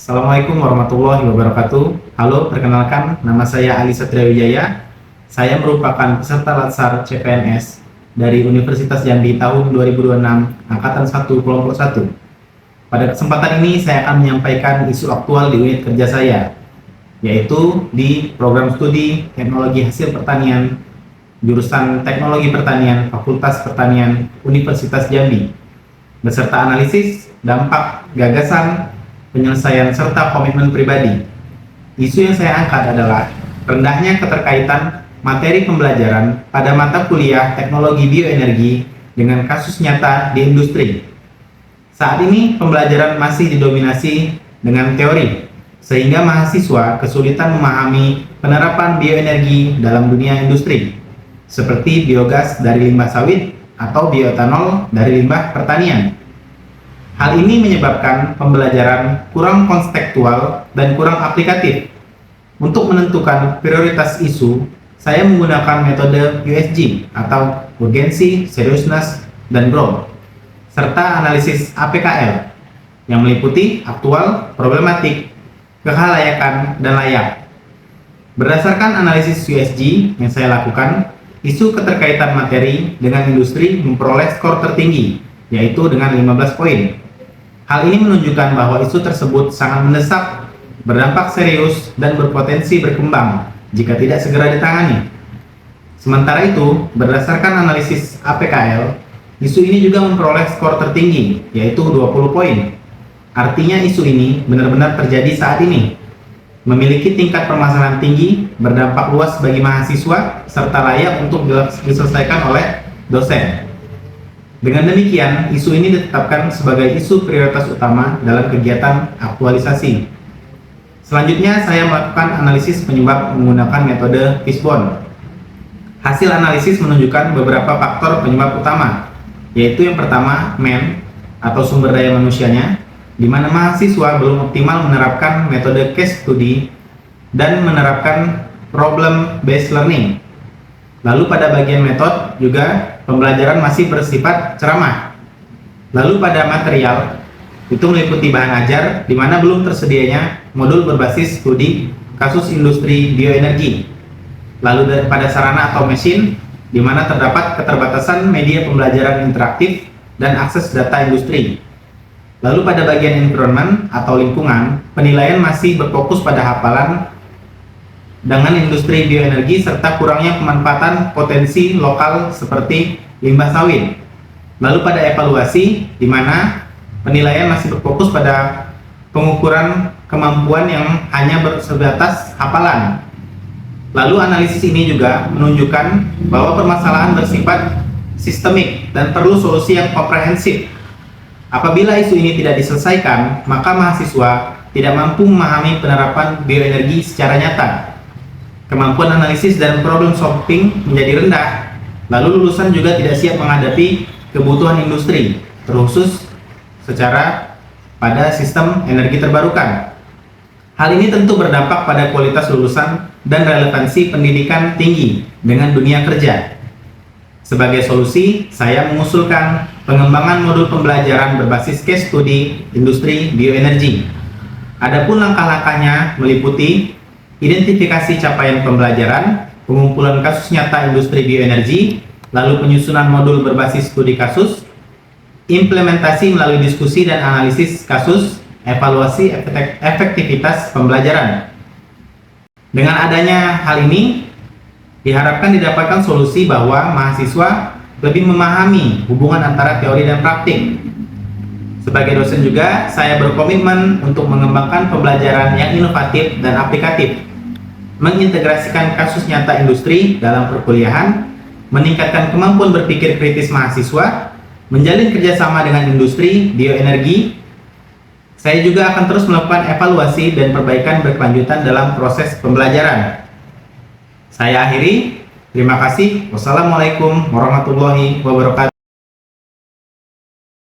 Assalamualaikum warahmatullahi wabarakatuh. Halo, perkenalkan, nama saya Ali Satria Wijaya. Saya merupakan peserta Latsar CPNS dari Universitas Jambi tahun 2026, Angkatan 1, Kelompok 1. Pada kesempatan ini, saya akan menyampaikan isu aktual di unit kerja saya, yaitu di program studi Teknologi Hasil Pertanian, jurusan Teknologi Pertanian, Fakultas Pertanian, Universitas Jambi, beserta analisis, dampak, gagasan, penyelesaian, serta komitmen pribadi. Isu yang saya angkat adalah rendahnya keterkaitan materi pembelajaran pada mata kuliah teknologi bioenergi dengan kasus nyata di industri. Saat ini pembelajaran masih didominasi dengan teori, sehingga mahasiswa kesulitan memahami penerapan bioenergi dalam dunia industri, seperti biogas dari limbah sawit atau bioetanol dari limbah pertanian. Hal ini menyebabkan pembelajaran kurang kontekstual dan kurang aplikatif. Untuk menentukan prioritas isu, saya menggunakan metode USG atau Urgency, Seriousness, dan Growth, serta analisis APKL yang meliputi aktual, problematik, kehalayakan, dan layak. Berdasarkan analisis USG yang saya lakukan, isu keterkaitan materi dengan industri memperoleh skor tertinggi, yaitu dengan 15 poin. Hal ini menunjukkan bahwa isu tersebut sangat mendesak, berdampak serius, dan berpotensi berkembang jika tidak segera ditangani. Sementara itu, berdasarkan analisis APKL, isu ini juga memperoleh skor tertinggi, yaitu 20 poin. Artinya isu ini benar-benar terjadi saat ini, memiliki tingkat permasalahan tinggi, berdampak luas bagi mahasiswa, serta layak untuk diselesaikan oleh dosen. Dengan demikian, isu ini ditetapkan sebagai isu prioritas utama dalam kegiatan aktualisasi. Selanjutnya, saya melakukan analisis penyebab menggunakan metode Fishbone. Hasil analisis menunjukkan beberapa faktor penyebab utama, yaitu yang pertama, atau sumber daya manusianya, di mana mahasiswa belum optimal menerapkan metode case study dan menerapkan problem-based learning. Lalu pada bagian metode juga pembelajaran masih bersifat ceramah. Lalu pada material itu meliputi bahan ajar di mana belum tersedianya modul berbasis studi kasus industri bioenergi. Lalu pada sarana atau mesin di mana terdapat keterbatasan media pembelajaran interaktif dan akses data industri. Lalu pada bagian environment atau lingkungan, penilaian masih berfokus pada hafalan dengan industri bioenergi serta kurangnya pemanfaatan potensi lokal seperti limbah sawit. Lalu pada evaluasi, di mana penilaian masih berfokus pada pengukuran kemampuan yang hanya sebatas hafalan. Lalu analisis ini juga menunjukkan bahwa permasalahan bersifat sistemik dan perlu solusi yang komprehensif. Apabila isu ini tidak diselesaikan, maka mahasiswa tidak mampu memahami penerapan bioenergi secara nyata. Kemampuan analisis dan problem solving menjadi rendah, lalu lulusan juga tidak siap menghadapi kebutuhan industri, terkhusus secara pada sistem energi terbarukan. Hal ini tentu berdampak pada kualitas lulusan dan relevansi pendidikan tinggi dengan dunia kerja. Sebagai solusi, saya mengusulkan pengembangan modul pembelajaran berbasis case study industri bioenergi. Adapun langkah-langkahnya meliputi identifikasi capaian pembelajaran, pengumpulan kasus nyata industri bioenergi, lalu penyusunan modul berbasis studi kasus, implementasi melalui diskusi dan analisis kasus, evaluasi efektivitas pembelajaran. Dengan adanya hal ini, diharapkan didapatkan solusi bahwa mahasiswa lebih memahami hubungan antara teori dan praktik. Sebagai dosen juga, saya berkomitmen untuk mengembangkan pembelajaran yang inovatif dan aplikatif, mengintegrasikan kasus nyata industri dalam perkuliahan, meningkatkan kemampuan berpikir kritis mahasiswa, menjalin kerjasama dengan industri bioenergi. Saya juga akan terus melakukan evaluasi dan perbaikan berkelanjutan dalam proses pembelajaran. Saya akhiri, terima kasih. Wassalamualaikum warahmatullahi wabarakatuh.